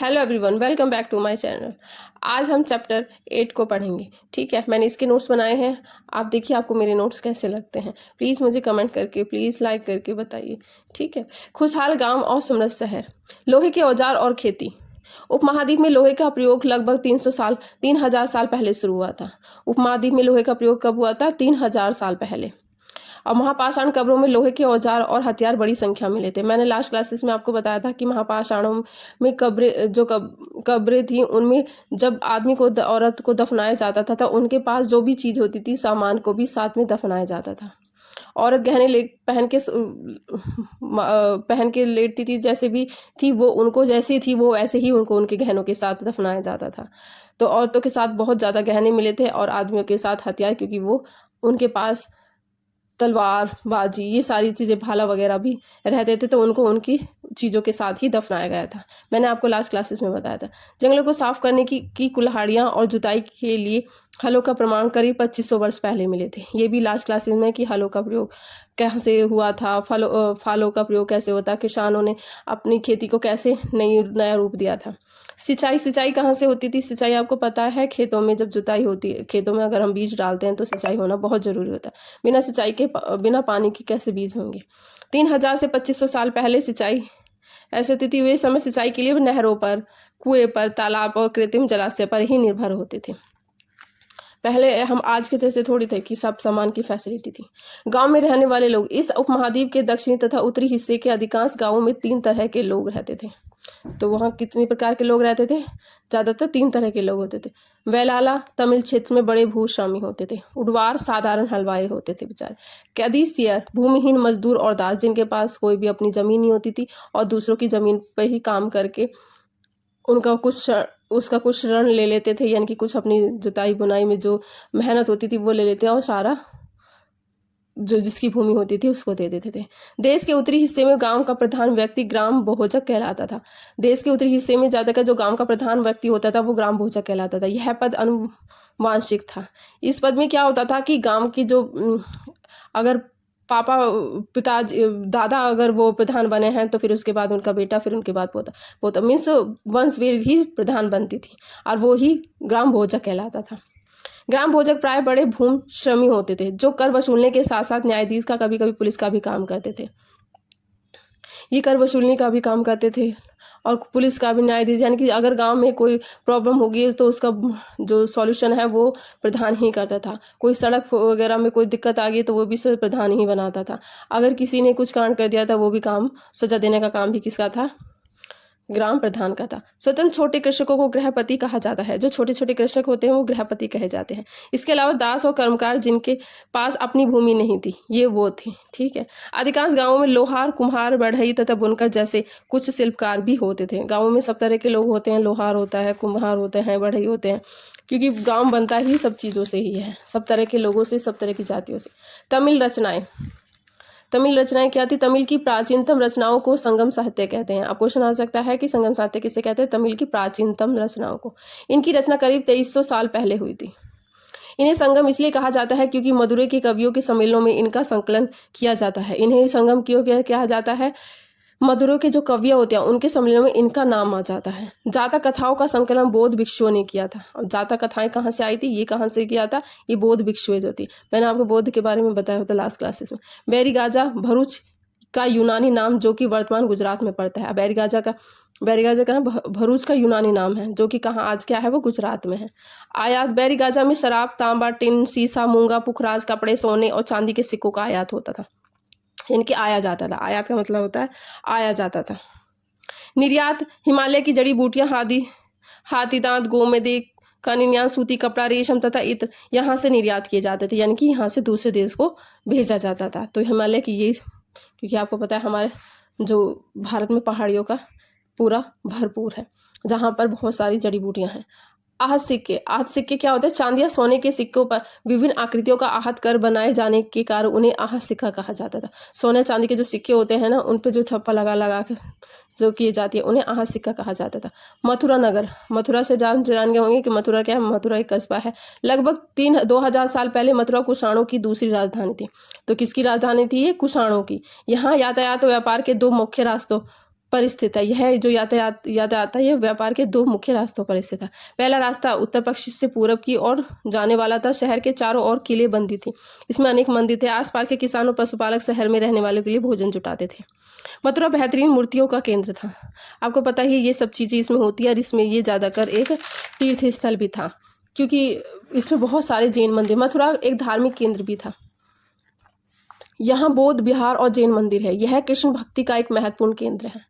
Hello everyone, welcome back to my channel. आज हम chapter 8 को पढ़ेंगे। ठीक है, मैंने इसके नोट्स बनाए हैं। आप देखिए आपको मेरे नोट्स कैसे लगते हैं। प्लीज़ मुझे कमेंट करके, प्लीज़ लाइक करके बताइए। ठीक है। खुशहाल गांव और समृद्ध शहर, लोहे के औजार और खेती। उपमहाद्वीप में लोहे का प्रयोग लगभग 3,000 साल पहले शुरू हुआ था। उपमहाद्वीप में लोहे का प्रयोग कब हुआ था? 3,000 साल पहले। और महापाषाण कब्रों में लोहे के औजार और हथियार बड़ी संख्या में मिले थे। मैंने लास्ट क्लासेस में आपको बताया था कि महापाषाणों में कब्रें थी, उनमें जब आदमी को औरत को दफनाया जाता था तो उनके पास जो भी चीज़ होती थी, सामान को भी साथ में दफनाया जाता था। औरत गहने ले पहन के लेटती थी, जैसे भी थी वो उनको जैसी थी वो वैसे ही उनको उनके गहनों के साथ दफनाया जाता था। तो औरतों के साथ बहुत ज़्यादा गहने मिले थे और आदमियों के साथ हथियार, क्योंकि वो उनके पास तलवार बाजी ये सारी चीज़ें भाला वगैरह भी रहते थे, तो उनको उनकी चीज़ों के साथ ही दफनाया गया था। मैंने आपको लास्ट क्लासेस में बताया था। जंगलों को साफ करने की कुल्हाड़ियाँ और जुताई के लिए हलों का प्रमाण करीब 2500 वर्ष पहले मिले थे। ये भी लास्ट क्लासेस में कि हलों का प्रयोग कैसे हुआ था, फालों का प्रयोग कैसे होता, किसानों ने अपनी खेती को कैसे नया रूप दिया था। सिंचाई कहाँ से होती थी? सिंचाई आपको पता है, खेतों में जब जुताई होती है, खेतों में अगर हम बीज डालते हैं तो सिंचाई होना बहुत ज़रूरी होता है। बिना पानी के कैसे बीज होंगे? 3,000 से 2,500 साल पहले सिंचाई ऐसे होती थी। वे समय सिंचाई के लिए नहरों पर, कुएं पर, तालाब और कृत्रिम जलाशय पर ही निर्भर होते थे। पहले हम आज के जैसे थोड़ी थे कि सब सामान की फैसिलिटी थी। गांव में रहने वाले लोग, इस उपमहाद्वीप के दक्षिणी तथा उत्तरी हिस्से के अधिकांश गांवों में 3 तरह के लोग रहते थे। तो वहाँ कितने प्रकार के लोग रहते थे? ज़्यादातर 3 तरह के लोग होते थे। वेलाला तमिल क्षेत्र में बड़े भूस्वामी होते थे। उडवार साधारण हलवाई होते थे बेचारे। कैदिसियर भूमिहीन मजदूर और दास, जिनके पास कोई भी अपनी ज़मीन नहीं होती थी और दूसरों की ज़मीन पर ही काम करके उसका कुछ ऋण ले लेते थे, यानी कि कुछ अपनी जुताई बुनाई में जो मेहनत होती थी वो ले लेते और सारा जो जिसकी भूमि होती थी उसको दे देते थे। देश के उत्तरी हिस्से में गांव का प्रधान व्यक्ति ग्राम भोजक कहलाता था। देश के उत्तरी हिस्से में ज़्यादातर जो गांव का प्रधान व्यक्ति होता था वो ग्राम भोजक कहलाता था। यह पद अनुवांशिक था। इस पद में क्या होता था कि गांव की जो अगर दादा अगर वो प्रधान बने हैं तो फिर उसके बाद उनका बेटा, फिर उनके बाद पोता मीन्स वंशवेल ही प्रधान बनती थी और वो ही ग्राम भोजक कहलाता था। ग्राम भोजक प्राय बड़े भूमि श्रमी होते थे, जो कर वसूलने के साथ साथ न्यायाधीश का, कभी कभी पुलिस का भी काम करते थे। ये कर वसूलने का भी काम करते थे और पुलिस का भी, न्यायाधीश, यानी कि अगर गांव में कोई प्रॉब्लम होगी तो उसका जो सॉल्यूशन है वो प्रधान ही करता था। कोई सड़क वगैरह में कोई दिक्कत आ गई तो वो भी सब प्रधान ही बनाता था। अगर किसी ने कुछ कांड कर दिया था वो भी काम, सजा देने का काम भी किसका था? ग्राम प्रधान का था। स्वतंत्र छोटे कृषकों को गृहपति कहा जाता है। जो छोटे छोटे कृषक होते हैं वो गृहपति कहे जाते हैं। इसके अलावा दास और कर्मकार, जिनके पास अपनी भूमि नहीं थी, ये वो थे। ठीक है। अधिकांश गांवों में लोहार, कुम्हार, बढ़ई तथा बुनकर जैसे कुछ शिल्पकार भी होते थे। गाँवों में सब तरह के लोग होते हैं, लोहार होता है, कुम्हार होते हैं, बढ़ई होते हैं, क्योंकि गाँव बनता ही सब चीज़ों से ही है, सब तरह के लोगों से, सब तरह की जातियों से। तमिल रचनाएं क्या थी? तमिल की प्राचीनतम रचनाओं को संगम साहित्य कहते हैं। अब क्वेश्चन आ सकता है कि संगम साहित्य किसे कहते हैं? तमिल की प्राचीनतम रचनाओं को। इनकी रचना करीब 2300 साल पहले हुई थी। इन्हें संगम इसलिए कहा जाता है क्योंकि मदुरै के कवियों के सम्मेलनों में इनका संकलन किया जाता है। इन्हें संगम क्यों कहा जाता है? मदुरै के जो कवियाँ होते हैं उनके सम्मेलन में इनका नाम आ जाता है। जातक कथाओं का संकलन बौद्ध भिक्षुओं ने किया था। और जातक कथाएं कहाँ से आई थी? ये कहाँ से किया था? ये बौद्ध भिक्षुएं जो थी। मैंने आपको बौद्ध के बारे में बताया होता लास्ट क्लासेस में। बैरीगाजा भरूच का यूनानी नाम, जो कि वर्तमान गुजरात में पड़ता है। बैरीगाजा कहाँ? भरूच का यूनानी नाम है, जो कि कहाँ आज क्या है? वो गुजरात में है। आयात, बैरीगाजा में शराब, तांबा, टिन, सीसा, मूंगा, पुखराज, कपड़े, सोने और चांदी के सिक्कों का आयात होता था, इनके आया जाता था। आयात का मतलब होता है आया जाता था। निर्यात, हिमालय की जड़ी बूटियां, हाथी दांत, गोमेदी का निर्यात, सूती कपड़ा, रेशम तथा इत्र यहाँ से निर्यात किए जाते थे, यानी कि यहाँ से दूसरे देश को भेजा जाता था। तो हिमालय की ये, क्योंकि आपको पता है हमारे जो भारत में पहाड़ियों का पूरा भरपूर है, जहाँ पर बहुत सारी जड़ी बूटियाँ हैं। आहत सिक्के क्या होते हैं? चांदी या सोने के सिक्कों पर विभिन्न आकृतियों का आहत कर बनाए जाने के कारण उन्हें आहत सिक्का कहा जाता था। सोने चांदी के जो सिक्के होते हैं ना, उन पे जो छप्पा लगा कर जो किए जाती है, उन्हें आहत सिक्का कहा जाता था। मथुरा नगर, मथुरा से जान गए होंगे कि मथुरा क्या है? मथुरा एक कस्बा है। लगभग 2,000 साल पहले मथुरा कुषाणों की दूसरी राजधानी थी। तो किसकी राजधानी थी ये? कुषाणों की। यहाँ यातायात और व्यापार के 2 मुख्य रास्तों परिस्थित है। यह जो यातायात है, यह व्यापार के दो मुख्य रास्तों पर स्थित है। पहला रास्ता उत्तर पश्चिम से पूरब की ओर जाने वाला था। शहर के चारों ओर किले बंदी थी। इसमें अनेक मंदिर थे। आसपास के किसान और पशुपालक शहर में रहने वालों के लिए भोजन जुटाते थे। मथुरा बेहतरीन मूर्तियों का केंद्र था। आपको पता ही ये सब चीज़ें इसमें होती है, और इसमें ये ज़्यादातर एक तीर्थ स्थल भी था, क्योंकि इसमें बहुत सारे जैन मंदिर। मथुरा एक धार्मिक केंद्र भी था। यहाँ बौद्ध विहार और जैन मंदिर है। यह कृष्ण भक्ति का एक महत्वपूर्ण केंद्र है।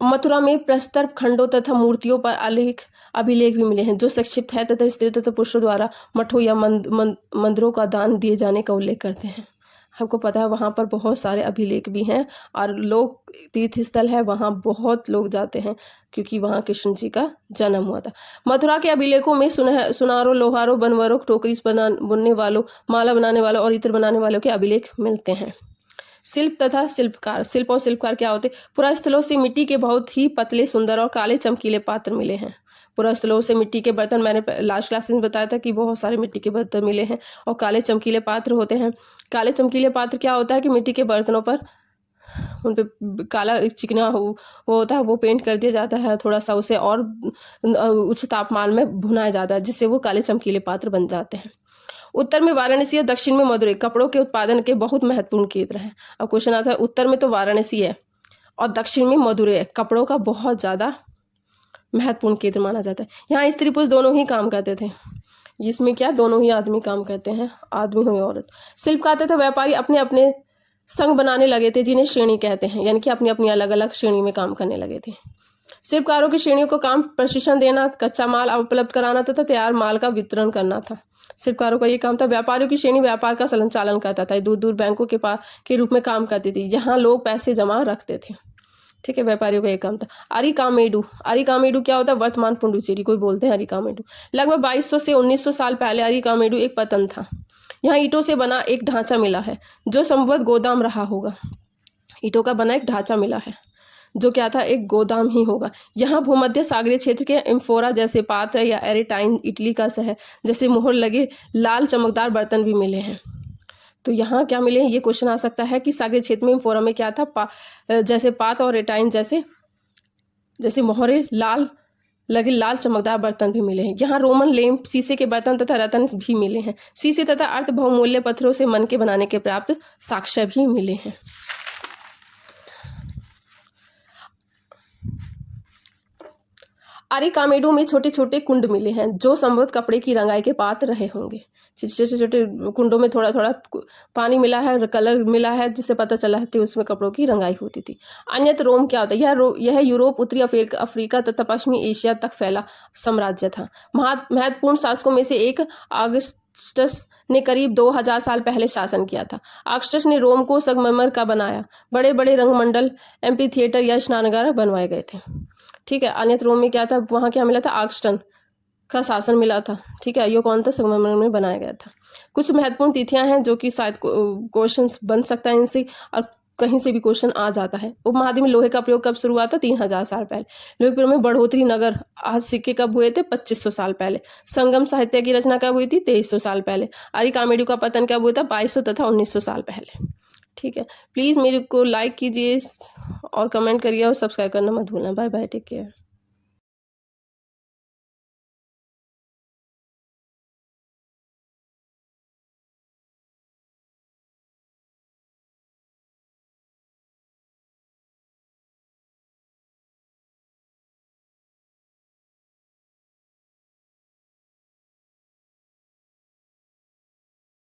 मथुरा में प्रस्तर खंडों तथा मूर्तियों पर अभिलेख भी मिले हैं, जो संक्षिप्त है तथा स्त्रियों तथा पुरुषों द्वारा मठों या मंदिरों का दान दिए जाने का उल्लेख करते हैं। हमको पता है वहाँ पर बहुत सारे अभिलेख भी हैं, और लोग तीर्थ स्थल है, वहाँ बहुत लोग जाते हैं, क्योंकि वहाँ कृष्ण जी का जन्म हुआ था। मथुरा के अभिलेखों में सुनारों, लोहारों, बनवरों, टोकरी बुनने वालों, माला बनाने वालों और इत्र बनाने वालों के अभिलेख मिलते हैं। शिल्प तथा शिल्पकार। शिल्प और शिल्पकार क्या होते? पुरास्थलों से मिट्टी के बहुत ही पतले, सुंदर और काले चमकीले पात्र मिले हैं। पुरास्थलों से मिट्टी के बर्तन, मैंने लास्ट क्लास में बताया था कि बहुत सारे मिट्टी के बर्तन मिले हैं, और काले चमकीले पात्र होते हैं। काले चमकीले पात्र क्या होता है कि मिट्टी के बर्तनों पर उन पे काला चिकना वो होता है, वो पेंट कर दिया जाता है, थोड़ा सा उसे और उच्च तापमान में भुनाया जाता है, जिससे वो काले चमकीले पात्र बन जाते हैं। उत्तर में वाराणसी और दक्षिण में मदुरै कपड़ों के उत्पादन के बहुत महत्वपूर्ण केंद्र हैं। अब क्वेश्चन आता है, उत्तर में तो वाराणसी है और दक्षिण में मदुरै है, कपड़ों का बहुत ज़्यादा महत्वपूर्ण केंद्र माना जाता है। यहाँ स्त्री पुरुष दोनों ही काम करते थे। इसमें क्या, दोनों ही आदमी काम करते हैं, आदमी हो या औरत। शिल्पकार तथा व्यापारी अपने अपने संघ बनाने लगे थे, जिन्हें श्रेणी कहते हैं, यानी कि अपनी अपनी अलग अलग श्रेणी में काम करने लगे थे। शिल्पकारों की श्रेणियों को काम प्रशिक्षण देना, कच्चा माल उपलब्ध कराना तथा तैयार माल का वितरण करना था। शिल्पकारों का ये काम था। व्यापारियों की श्रेणी व्यापार का संचालन करता था, दूर दूर बैंकों के रूप में काम करती थी, जहाँ लोग पैसे जमा रखते थे। ठीक है, व्यापारियों का एक काम था। अरिकामेडु। अरिकामेडु क्या होता है? वर्तमान पुडुचेरी को बोलते हैं अरिकामेडु। लगभग 2200 से 1900 साल पहले अरिकामेडु एक पतन था। यहाँ ईंटों से बना एक ढांचा मिला है, जो संभवतः गोदाम रहा होगा। ईंटों का बना एक ढांचा मिला है, जो क्या था, एक गोदाम ही होगा। यहाँ भूमध्य सागरीय क्षेत्र के एम्फोरा जैसे पात्र या एरेटाइन इटली का शहर जैसे मोहर लगे लाल चमकदार बर्तन भी मिले हैं। तो यहाँ क्या मिले हैं, ये क्वेश्चन आ सकता है कि सागरीय क्षेत्र में एम्फोरा में क्या था, जैसे पात और एटाइन जैसे मोहरे लगे लाल चमकदार बर्तन भी मिले हैं। यहाँ रोमन लैंप, शीशे के बर्तन तथा रत्न भी मिले हैं। शीशे तथा अर्ध बहुमूल्य पत्थरों से मन के बनाने के प्राप्त साक्ष्य भी मिले हैं। अरिकामेडु में छोटे छोटे कुंड मिले हैं, जो संभवतः कपड़े की रंगाई के पात्र रहे होंगे। छोटे छोटे कुंडों में थोड़ा थोड़ा पानी मिला है, कलर मिला है, जिससे पता चला है कि उसमें कपड़ों की रंगाई होती थी। अन्यत्र रोम क्या होता है? यह यूरोप, उत्तरी अफ्रीका तथा पश्चिमी एशिया तक फैला साम्राज्य था। महत्वपूर्ण शासकों में से एक ऑगस्टस ने करीब 2000 साल पहले शासन किया था। ऑगस्टस ने रोम को संगमरमर का बनाया। बड़े बड़े रंगमंडल, एम्पी थिएटर या स्नानागार बनवाए गए थे। ठीक है, अन्यत्र रोम में क्या था, वहाँ क्या मिला था, ऑगस्टस का शासन मिला था। ठीक है, ये कौन था, संगमरमर में बनाया गया था। कुछ महत्वपूर्ण तिथियां हैं जो कि शायद क्वेश्चंस बन सकता है इनसे, और कहीं से भी क्वेश्चन आ जाता है। उपमहाद्वीप में लोहे का प्रयोग कब शुरू हुआ था? 3000 साल पहले। लोहे प्रयोग में बढ़ोतरी नगर आज सिक्के कब हुए थे? 2500 साल पहले। संगम साहित्य की रचना कब हुई थी? 2300 साल पहले। अरिकामेडु का पतन कब हुआ था? 2200 तथा 1900 साल पहले। ठीक है, प्लीज़ मेरे को लाइक कीजिए और कमेंट करिए और सब्सक्राइब करना मत भूलना। Bye bye, take care.